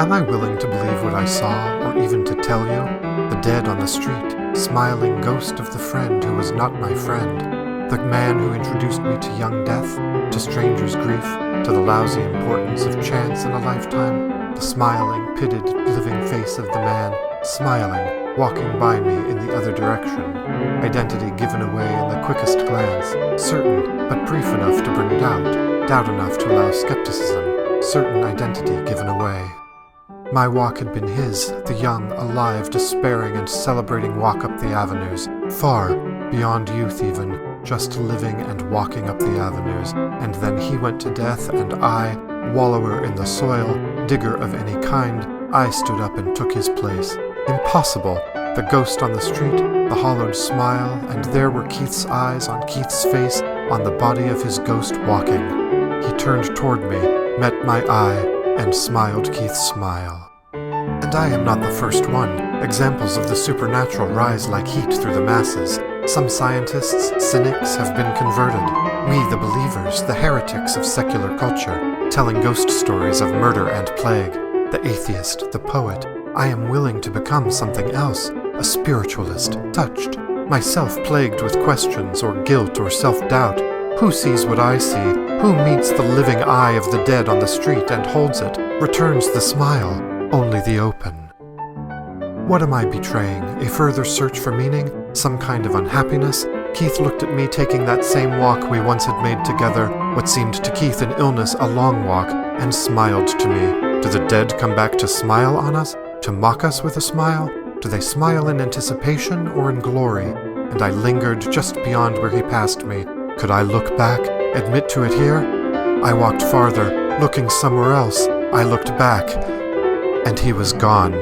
Am I willing to believe what I saw, or even to tell you? The dead on the street, smiling ghost of the friend who was not my friend. The man who introduced me to young death, to stranger's grief, to the lousy importance of chance in a lifetime. The smiling, pitted, living face of the man, smiling, walking by me in the other direction. Identity given away in the quickest glance, certain, but brief enough to bring doubt, doubt enough to allow skepticism, certain identity given away. My walk had been his, the young, alive, despairing and celebrating walk up the avenues, far, beyond youth even, just living and walking up the avenues, and then he went to death, and I, wallower in the soil, digger of any kind, I stood up and took his place. Impossible! The ghost on the street, the hollowed smile, and there were Keith's eyes on Keith's face, on the body of his ghost walking. He turned toward me, met my eye, and smiled Keith's smile. And I am not the first one. Examples of the supernatural rise like heat through the masses. Some scientists, cynics, have been converted. We, the believers, the heretics of secular culture, telling ghost stories of murder and plague. The atheist, the poet. I am willing to become something else, a spiritualist, touched, myself plagued with questions or guilt or self-doubt. Who sees what I see? Who meets the living eye of the dead on the street and holds it, returns the smile, only the open? What am I betraying? A further search for meaning? Some kind of unhappiness? Keith looked at me taking that same walk we once had made together, what seemed to Keith an illness, a long walk, and smiled to me. Do the dead come back to smile on us? To mock us with a smile? Do they smile in anticipation or in glory? And I lingered just beyond where he passed me. Could I look back? Admit to it here? I walked farther, looking somewhere else. I looked back, and he was gone.